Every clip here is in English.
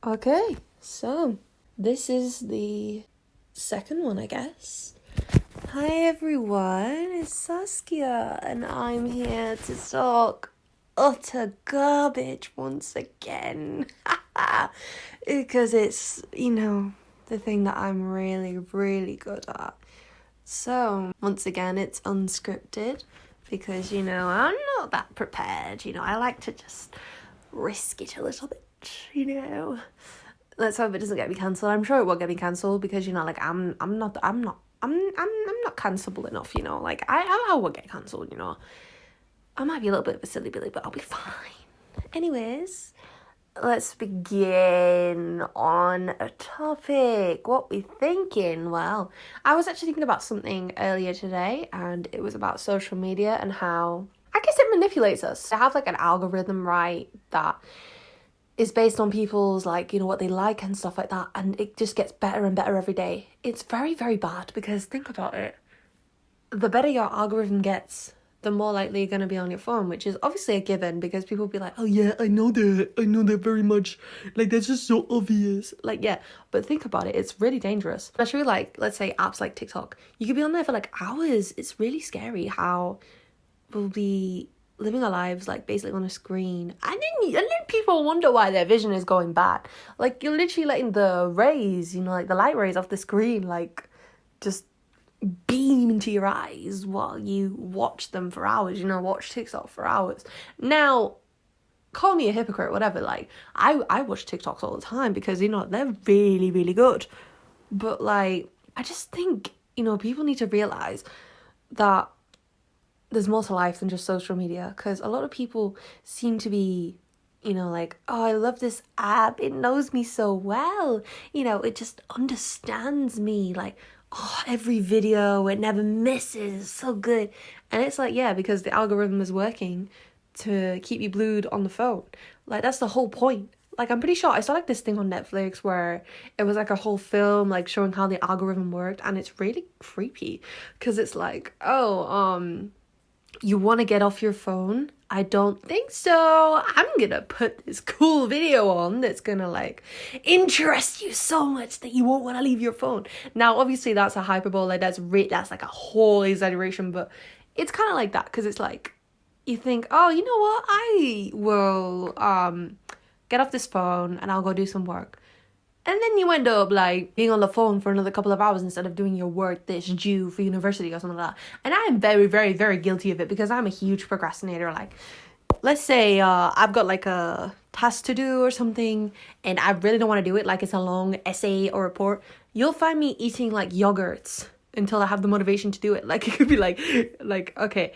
Okay, so this is the second one, I guess. Hi everyone, it's Saskia, and I'm here to talk utter garbage once again. Because it's, the thing that I'm really, really good at. So, once again, it's unscripted because, I'm not that prepared. I like to just risk it a little bit, Let's hope it doesn't get me cancelled. I'm sure it won't get me cancelled because, I'm not cancelable enough, I won't get cancelled, I might be a little bit of a silly Billy, but I'll be fine. Anyways, let's begin on a topic. What we thinking? Well, I was actually thinking about something earlier today, and it was about social media and how I guess it manipulates us. To have like an algorithm, right, that is based on people's what they like and stuff like that, and it just gets better and better every day. It's very, very bad because think about it. The better your algorithm gets, the more likely you're going to be on your phone, which is obviously a given because people be like, oh yeah, I know that very much. That's just so obvious. Yeah, but think about it. It's really dangerous. Especially let's say apps like TikTok. You could be on there for hours. It's really scary how we'll be living our lives basically on a screen. And then people wonder why their vision is going bad. You're literally letting the rays, the light rays off the screen, just beam into your eyes while you watch them for hours, watch TikTok for hours. Now, call me a hypocrite, whatever, I watch TikToks all the time because, they're really, really good. But, I just think, people need to realise that there's more to life than just social media, because a lot of people seem to be, oh, I love this app, it knows me so well, it just understands me, oh, every video, it never misses, so good. And it's yeah, because the algorithm is working to keep you glued on the phone. That's the whole point. I'm pretty sure I saw this thing on Netflix where it was a whole film showing how the algorithm worked, and it's really creepy because it's you want to get off your phone? I don't think so. I'm gonna put this cool video on that's gonna interest you so much that you won't want to leave your phone. Now, obviously, that's a hyperbole. That's a whole exaggeration, but it's kind of like that because it's you think, oh, you know what? I will get off this phone and I'll go do some work. And then you end up being on the phone for another couple of hours instead of doing your work that's due for university or something like that. And I am very, very, very guilty of it because I'm a huge procrastinator. Let's say I've got a task to do or something and I really don't want to do it, it's a long essay or report. You'll find me eating yogurts until I have the motivation to do it. It could be okay,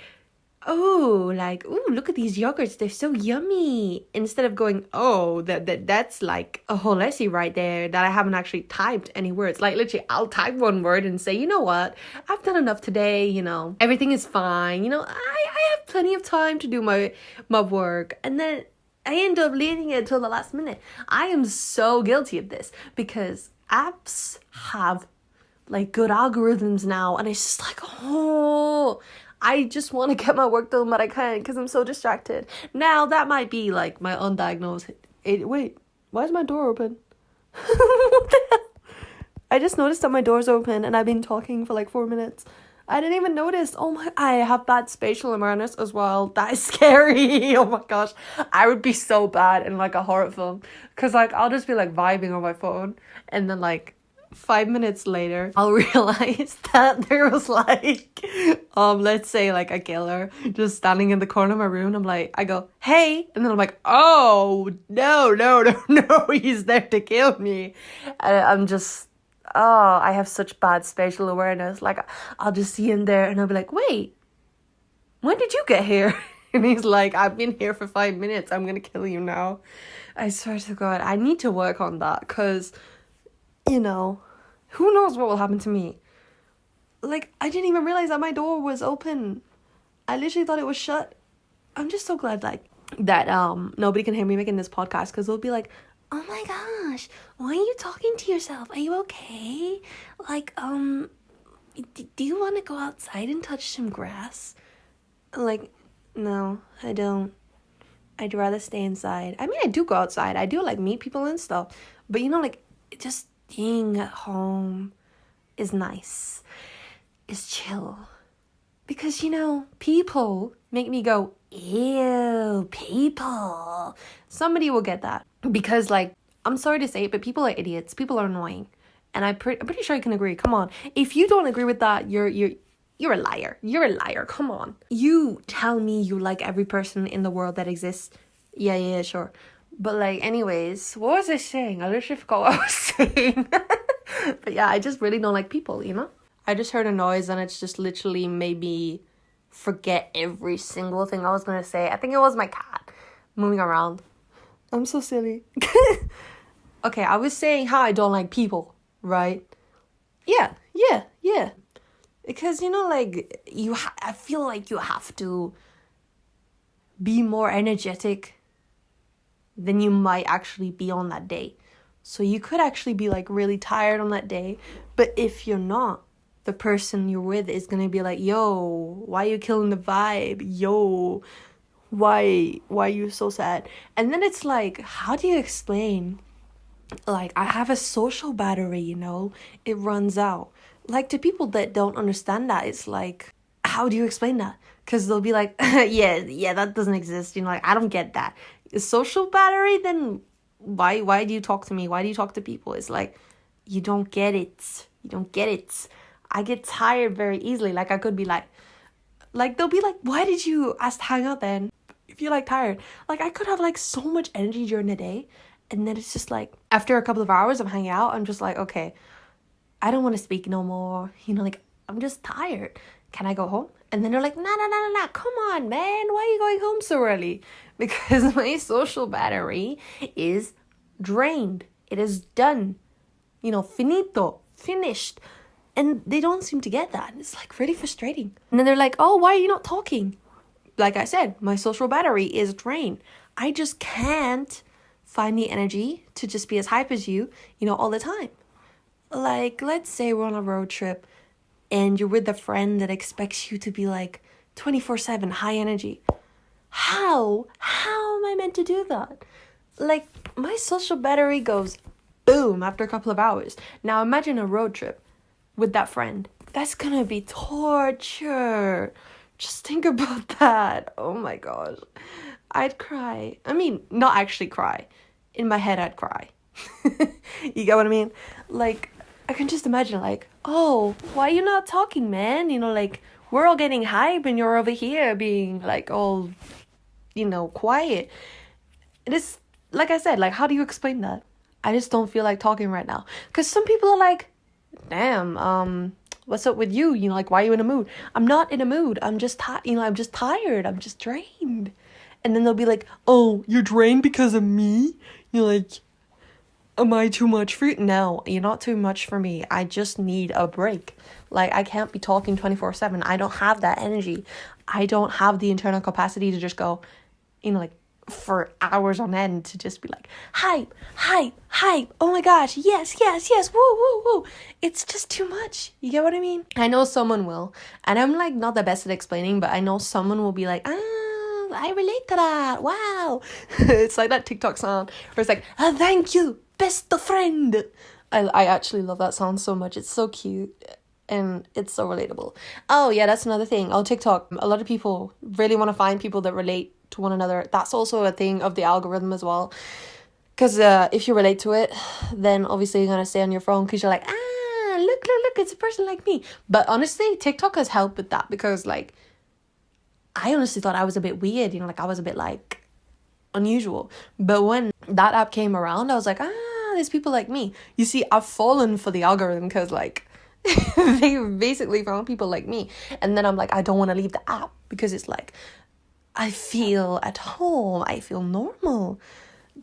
oh, ooh, look at these yogurts, they're so yummy, instead of going, oh, that's a whole essay right there that I haven't actually typed any words. Literally, I'll type one word and say, you know what, I've done enough today, everything is fine, I have plenty of time to do my work, and then I end up leaving it till the last minute. I am so guilty of this because apps have good algorithms now, and it's just oh, I just want to get my work done, but I can't because I'm so distracted. Now, that might be my undiagnosed... Wait, why is my door open? What the hell? I just noticed that my door's open and I've been talking for 4 minutes. I didn't even notice. Oh my... I have bad spatial awareness as well. That is scary. Oh my gosh. I would be so bad in a horror film. Because I'll just be vibing on my phone. And then 5 minutes later, I'll realize that there was let's say a killer just standing in the corner of my room. I go, hey, and then I'm oh, no, he's there to kill me. And I'm just, oh, I have such bad spatial awareness. I'll just see him there and I'll be wait, when did you get here? And he's I've been here for 5 minutes. I'm gonna kill you now. I swear to God, I need to work on that because... who knows what will happen to me? I didn't even realize that my door was open. I literally thought it was shut. I'm just so glad that nobody can hear me making this podcast, because they'll be oh my gosh, why are you talking to yourself? Are you okay? Do you want to go outside and touch some grass? No, I don't. I'd rather stay inside. I mean, I do go outside. I do like meet people and stuff. But you know, like just being at home is nice. It's chill. Because, you know, people make me go, ew, people. Somebody will get that. Because, like, I'm sorry to say it, but people are idiots. People are annoying. And I'm pretty sure you can agree. Come on. If you don't agree with that, you're a liar. You're a liar. Come on. You tell me you like every person in the world that exists. Yeah, sure. But, like, anyways, what was I saying? I literally forgot what I was saying. But yeah, I just really don't like people, you know? I just heard a noise and it's just literally made me forget every single thing I was going to say. I think it was my cat moving around. I'm so silly. Okay, I was saying how I don't like people, right? Yeah. Because, you know, like, I feel like you have to be more energetic than you might actually be on that day. So you could actually be, like, really tired on that day. But if you're not, the person you're with is gonna be like, yo, why are you killing the vibe? Yo, why are you so sad? And then it's like, how do you explain? Like, I have a social battery, you know? It runs out. Like, to people that don't understand that, it's like, how do you explain that? Because they'll be like, yeah, that doesn't exist. You know, like, I don't get that. A social battery? Then why do you talk to me? Why do you talk to people? It's like, you don't get it. You don't get it. I get tired very easily. Like, I could be like, they'll be like, why did you ask to hang out then? If you're, like, tired. Like, I could have, like, so much energy during the day. And then it's just, like, after a couple of hours of hanging out, I'm just like, okay, I don't want to speak no more. You know, like, I'm just tired. Can I go home? And then they're like, nah. Come on, man. Why are you going home so early? Because my social battery is drained. It is done. You know, finito. Finished. And they don't seem to get that. It's like really frustrating. And then they're like, oh, why are you not talking? Like I said, my social battery is drained. I just can't find the energy to just be as hype as you know, all the time. Like, let's say we're on a road trip and you're with a friend that expects you to be like 24/7 high energy. How am I meant to do that? Like, my social battery goes boom after a couple of hours. Now imagine a road trip with that friend. That's gonna be torture. Just think about that. Oh my gosh. I'd cry. I mean, not actually cry. In my head, I'd cry. You get what I mean? Like, I can just imagine, like, oh, why are you not talking, man? You know, like, we're all getting hype and you're over here being, like, all, you know, quiet. It is, like I said, like, how do you explain that? I just don't feel like talking right now. Because some people are like, damn, what's up with you? You know, like, why are you in a mood? I'm not in a mood. I'm just I'm just tired. I'm just drained. And then they'll be like, oh, you're drained because of me? You're like, am I too much for you? No, you're not too much for me. I just need a break. Like, I can't be talking 24/7. I don't have that energy. I don't have the internal capacity to just go, you know, like, for hours on end to just be like, hype, oh my gosh, yes, woo. It's just too much. You get what I mean? I know someone will, and I'm like not the best at explaining, but I know someone will be like, I relate to that, wow. It's like that TikTok song where it's like, thank you, best friend. I actually love that song so much. It's so cute and it's so relatable. Oh yeah, that's another thing. On TikTok, a lot of people really want to find people that relate to one another. That's also a thing of the algorithm as well. Because if you relate to it, then obviously you're going to stay on your phone because you're like, look, it's a person like me. But honestly, TikTok has helped with that because, like, I honestly thought I was a bit weird, you know, like I was a bit like unusual. But when that app came around, I was like, there's people like me. You see, I've fallen for the algorithm because, like, they basically found people like me. And then I'm like, I don't want to leave the app because it's like, I feel at home. I feel normal.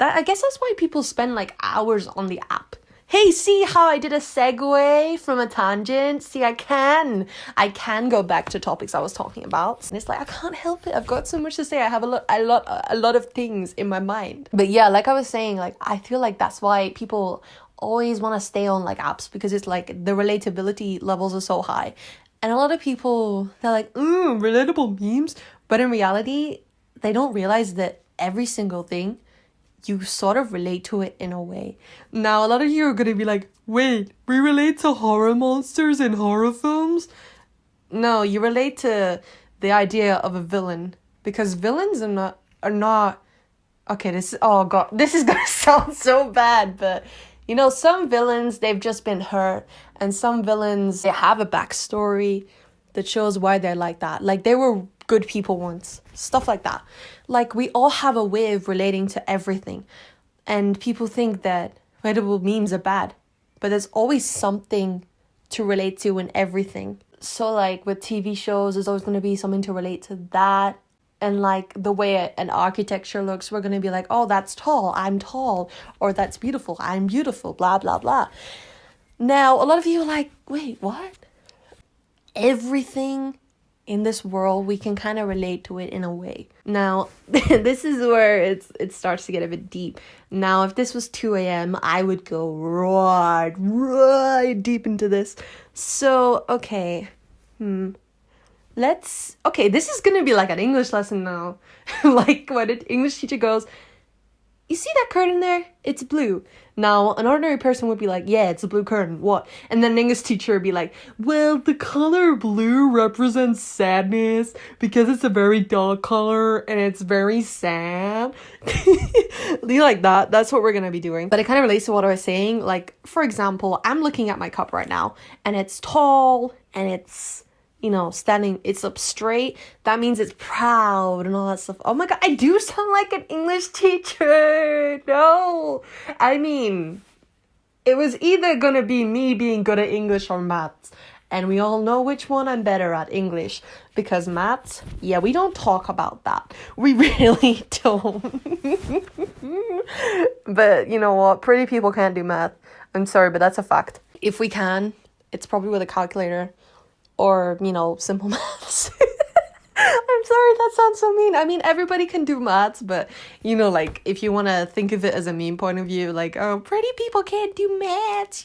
I guess that's why people spend like hours on the app. Hey, see how I did a segue from a tangent? See, I can go back to topics I was talking about. And it's like, I can't help it. I've got so much to say. I have a lot of things in my mind. But yeah, like I was saying, like, I feel like that's why people always want to stay on like apps because it's like the relatability levels are so high. And a lot of people, they're like, relatable memes. But in reality, they don't realize that every single thing, you sort of relate to it in a way. Now, a lot of you are going to be like, wait, we relate to horror monsters in horror films? No, you relate to the idea of a villain, because villains are not okay, oh god, this is gonna sound so bad, but you know, some villains, they've just been hurt, and some villains, they have a backstory that shows why they're like that. Like, they were good people once, stuff like that. Like, we all have a way of relating to everything, and people think that relatable memes are bad, but there's always something to relate to in everything. So like with TV shows, there's always going to be something to relate to that. And like the way an architecture looks, we're going to be like, oh, that's tall, I'm tall. Or that's beautiful, I'm beautiful, blah, blah, blah. Now, a lot of you are like, wait, what? Everything in this world, we can kind of relate to it in a way. Now, this is where it starts to get a bit deep. Now, if this was 2 a.m., I would go right deep into this. So, okay. Okay, this is gonna be like an English lesson now. Like when an English teacher goes, you see that curtain there? It's blue. Now, an ordinary person would be like, yeah, it's a blue curtain. What? And then an English teacher would be like, well, the color blue represents sadness because it's a very dark color and it's very sad. You like that? That's what we're going to be doing. But it kind of relates to what I was saying. Like, for example, I'm looking at my cup right now and it's tall and it's, you know, standing, it's up straight. That means it's proud and all that stuff. Oh my god, I do sound like an English teacher. No, I mean, it was either gonna be me being good at English or maths. And we all know which one I'm better at, English. Because maths, yeah, we don't talk about that. We really don't. But you know what? Pretty people can't do math. I'm sorry, but that's a fact. If we can, it's probably with a calculator. Or, you know, simple maths. I'm sorry, that sounds so mean. I mean, everybody can do maths, but, you know, like, if you want to think of it as a meme point of view, like, oh, pretty people can't do maths.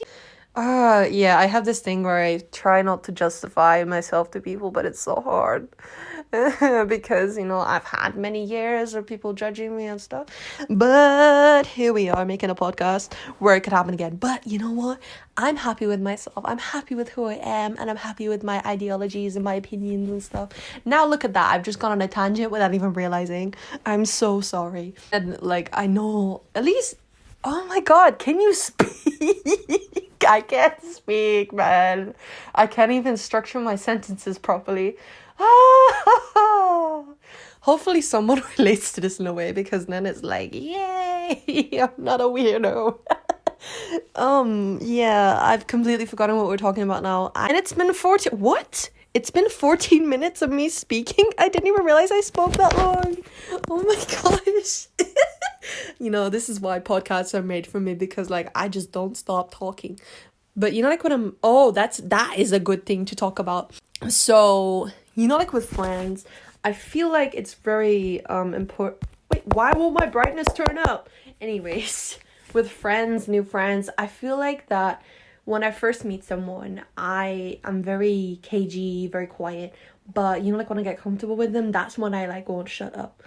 Yeah, I have this thing where I try not to justify myself to people, but it's so hard. Because, you know, I've had many years of people judging me and stuff. But here we are making a podcast where it could happen again. But you know what? I'm happy with myself. I'm happy with who I am. And I'm happy with my ideologies and my opinions and stuff. Now look at that. I've just gone on a tangent without even realizing. I'm so sorry. And like, I know, at least, oh my god, can you speak? I can't speak, man. I can't even structure my sentences properly. Hopefully someone relates to this in a way, because then it's like, yay, I'm not a weirdo. Yeah, I've completely forgotten what we're talking about now. And it's been 14 minutes of me speaking. I didn't even realize I spoke that long. Oh my gosh. You know, this is why podcasts are made for me, because like I just don't stop talking. But you know, like when that is a good thing to talk about. So, you know, like with friends, I feel like it's very important. Wait, why won't my brightness turn up? Anyways, with friends, new friends, I feel like that when I first meet someone, I'm very cagey, very quiet. But you know, like when I get comfortable with them, that's when I like won't shut up.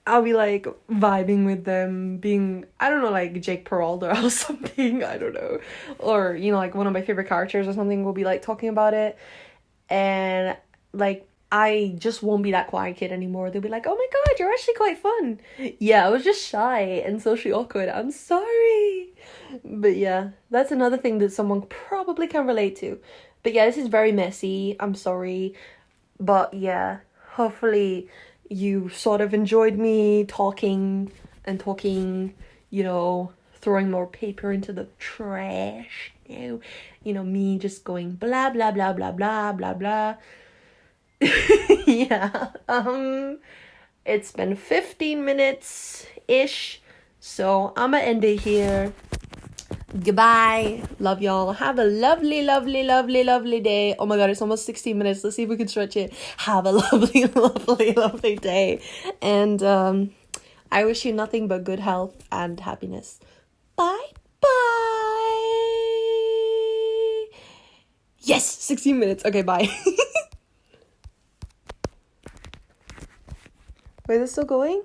I'll be like vibing with them, being, I don't know, like Jake Peralta or something, I don't know. Or, you know, like one of my favorite characters or something will be like talking about it. And like, I just won't be that quiet kid anymore. They'll be like, oh my god, you're actually quite fun. Yeah, I was just shy and socially awkward. I'm sorry. But yeah, that's another thing that someone probably can relate to. But yeah, this is very messy. I'm sorry. But yeah, hopefully you sort of enjoyed me talking, you know, throwing more paper into the trash. You know, me just going blah, blah, blah, blah, blah, blah, blah. Yeah, it's been 15 minutes-ish, so I'ma end it here. Goodbye. Love y'all. Have a lovely, lovely, lovely, lovely day. Oh my god, it's almost 16 minutes. Let's see if we can stretch it. Have a lovely, lovely, lovely day. And I wish you nothing but good health and happiness. Bye. Bye. Yes, 16 minutes. Okay, bye. Wait, is this still going?